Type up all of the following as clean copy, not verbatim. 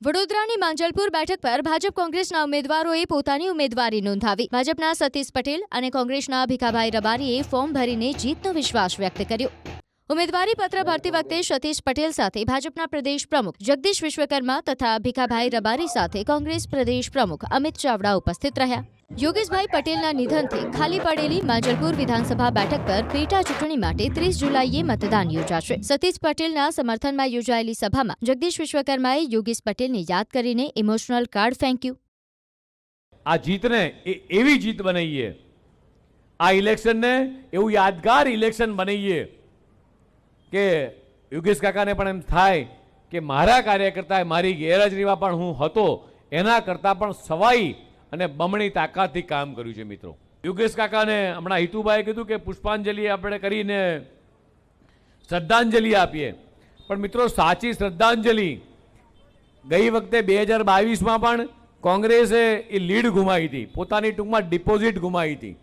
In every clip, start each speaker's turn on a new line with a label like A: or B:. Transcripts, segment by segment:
A: વડોદરાની માંજલપુર બેઠક પર ભાજપ કોંગ્રેસના ઉમેદવારોએ પોતાની ઉમેદવારી નોંધાવી। ભાજપના સતીશ પટેલ અને કોંગ્રેસના ભીખાભાઈ રબારીએ ફોર્મ ભરીને જીતનો વિશ્વાસ વ્યક્ત કર્યો। ઉમેદવારી પત્ર ભરતી વખતે સતીશ પટેલ સાથે ભાજપના પ્રદેશ પ્રમુખ જગદીશ વિશ્વકર્મા તથા ભીખાભાઈ રબારી સાથે કોંગ્રેસ પ્રદેશ પ્રમુખ અમિત ચાવડા ઉપસ્થિત રહ્યા। યોગેશભાઈ પટેલના નિધનથી ખાલી પડેલી માંજલપુર વિધાનસભા બેઠક પર પેટા ચૂંટણી માટે 30 જુલાઈએ મતદાન યોજાશે। સતીશ પટેલના સમર્થનમાં યોજાયેલી સભામાં જગદીશ વિશ્વકર્માએ યોગેશ પટેલને યાદ કરીને ઇમોશનલ કાર્ડ ફેંક્યું।
B: આ જીતને એવી જીત બનાવીએ, આ ઇલેક્શનને એવું યાદગાર ઇલેક્શન બનાવીએ કે યોગેશ કાકાને પણ એમ થાય કે મારા કાર્યકર્તાએ મારી ગેરહાજરીમાં પણ હું હતો એના કરતાં પણ સવાઈ અને બમણી તાકાતથી કામ કર્યું છે। મિત્રો, યોગેશ કાકાને હમણાં હિતુભાઈએ કીધું કે પુષ્પાંજલિ આપણે કરીને શ્રદ્ધાંજલિ આપીએ, પણ મિત્રો સાચી શ્રદ્ધાંજલિ ગઈ વખતે 2022માં પણ કોંગ્રેસે એ લીડ ગુમાવી હતી, પોતાની ટૂંકમાં ડિપોઝિટ ગુમાવી હતી।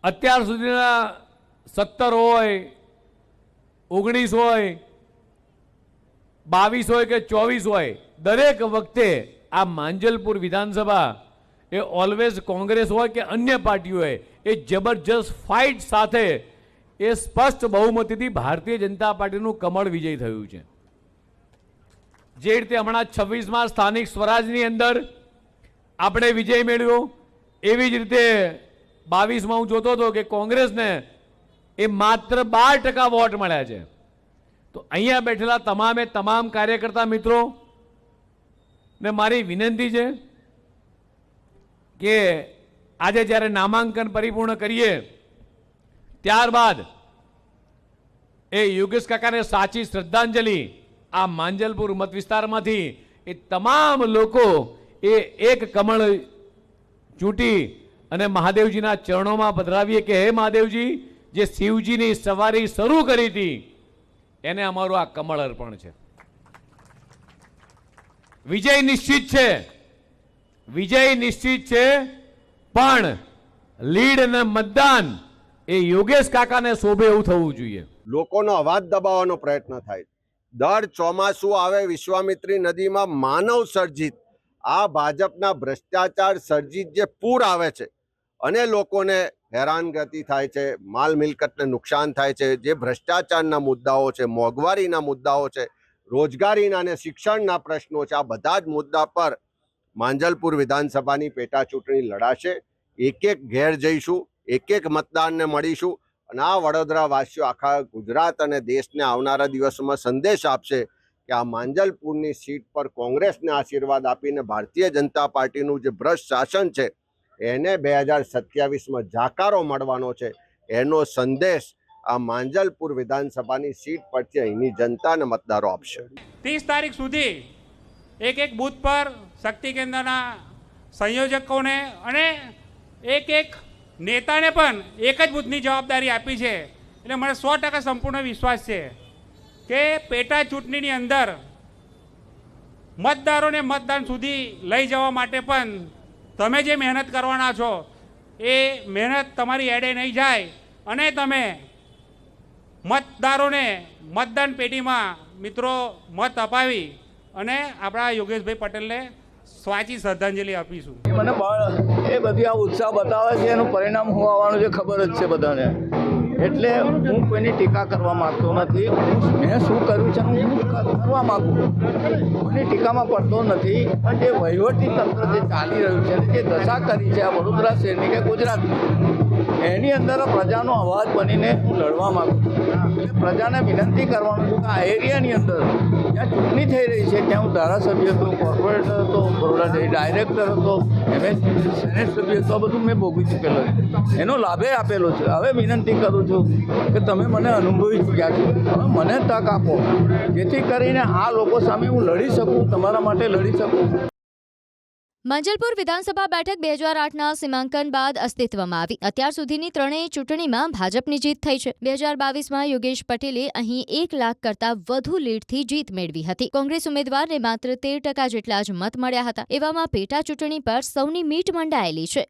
B: અત્યાર સુધીના 17 હોય, 19 હોય, 22 હોય કે 24 હોય, દરેક વખતે આ માંજલપુર વિધાનસભા એ ઓલવેઝ કોંગ્રેસ હોય કે અન્ય પાર્ટીઓ હોય એ જબરજસ્ત ફાઇટ સાથે એ સ્પષ્ટ બહુમતીથી ભારતીય જનતા પાર્ટીનું કમળ વિજય થયું છે। જે રીતે હમણાં 26માં સ્થાનિક સ્વરાજની અંદર આપણે વિજય મેળવ્યો, એવી જ રીતે 22માં હું જોતો હતો કે કોંગ્રેસને એ માત્ર 12% વોટ મળ્યા છે। તો અહીંયા બેઠેલા તમામે તમામ કાર્યકર્તા મિત્રો ને મારી વિનંતી છે કે આજે જ્યારે નામાંકન પરિપૂર્ણ કરીએ ત્યારબાદ એ યોગેશ કાકાને સાચી શ્રદ્ધાંજલિ આ માંજલપુર મત વિસ્તારમાંથી એ તમામ લોકો એ એક કમળ ચૂંટી અને મહાદેવજીના ચરણોમાં પધરાવીએ કે હે મહાદેવજી, જે શિવજીની સવારી શરૂ કરી હતી એને અમારું આ કમળ અર્પણ છે। વિજય નિશ્ચિત છે, વિજય નિશ્ચિત છે, પણ લીડ અને મતદાન એ યોગેશ કાકાને શોભે એવું થવું જોઈએ।
C: લોકોનો અવાજ દબાવવાનો પ્રયત્ન થાય। દર ચોમાસું આવે વિશ્વામિત્રી નદીમાં માનવ સર્જિત આ ભાજપના ભ્રષ્ટાચાર સર્જિત જે પૂર આવે છે અને લોકોને હેરાનગતિ થાય છે, માલ મિલકતને નુકસાન થાય છે, જે ભ્રષ્ટાચારના મુદ્દાઓ છે, મોંઘવારીના મુદ્દાઓ છે, રોજગારીના અને શિક્ષણના પ્રશ્નો છે, આ બધા જ મુદ્દા પર માંજલપુર વિધાનસભાની પેટા ચૂંટણી લડાશે। એક એક ઘેર જઈશું, એક એક મતદાનને મળીશું અને આ વડોદરા વાસીઓ આખા ગુજરાત અને દેશને આવનારા દિવસોમાં સંદેશ આપશે કે આ માંજલપુરની સીટ પર કોંગ્રેસને આશીર્વાદ આપીને ભારતીય જનતા પાર્ટીનું જે ભ્રષ્ટ શાસન છે એને 2027માં જાકારો મળવાનો છે। એનો સંદેશ આ માંજલપુર વિધાનસભાની સીટ પરથી અહીંની જનતાને મતદારો આપશે।
D: 30 તારીખ સુધી એક એક બૂથ પર શક્તિ કેન્દ્રના સંયોજકોને અને એક એક નેતાને પણ એક જ બૂથની જવાબદારી આપી છે। એટલે મને 100% સંપૂર્ણ વિશ્વાસ છે કે પેટા ચૂંટણીની અંદર મતદારોને મતદાન સુધી લઈ જવા માટે પણ તમે જે મહેનત કરવાના છો એ મહેનત તમારી એડે નહીં જાય અને તમે મતદારોને મતદાન પેટીમાં મિત્રો મત અપાવી અને આપણા યોગેશભાઈ પટેલને સાચી શ્રદ્ધાંજલિ આપીશું।
E: મને એ બધી આ ઉત્સાહ બતાવે છે, એનું પરિણામ હું આવવાનું છે ખબર જ છે બધાને। એટલે હું કોઈની ટીકા કરવા માગતો નથી। મેં શું કર્યું છે હું કરવા માગું, કોઈની ટીકામાં પડતો નથી। પણ જે વહીવટી તંત્ર જે ચાલી રહ્યું છે, જે દશા કરી છે આ વડોદરા શહેરની કે ગુજરાતની, એની અંદર પ્રજાનો અવાજ બનીને હું લડવા માગું છું। પ્રજાને વિનંતી કરવાનું છું કે આ એરિયાની અંદર જ્યાં ચૂંટણી થઈ રહી છે ત્યાં હું ધારાસભ્ય હતો, કોર્પોરેટર હતો, બરોડા ડાયરેક્ટર હતો, એમએસ સેનેટ સભ્ય હતો, આ બધું મેં ભોગવી ચૂકેલો છે, એનો લાભે આપેલો છે। હવે વિનંતી કરું છું કે તમે મને અનુભવી ચૂક્યા છો, હવે મને તક આપો જેથી કરીને આ લોકો સામે હું લડી શકું, તમારા માટે લડી શકું।
A: માંજલપુર વિધાનસભા બેઠક 2008ના સીમાંકન બાદ અસ્તિત્વમાં આવી। અત્યાર સુધીની ત્રણેય ચૂંટણીમાં ભાજપની જીત થઈ છે। 2022માં યોગેશ પટેલે અહીં 1 લાખ કરતાં વધુ લીડથી જીત મેળવી હતી। કોંગ્રેસ ઉમેદવારને માત્ર 13% જેટલા જ મત મળ્યા હતા। એવામાં પેટા ચૂંટણી પર સૌની મીટ મંડાયેલી છે।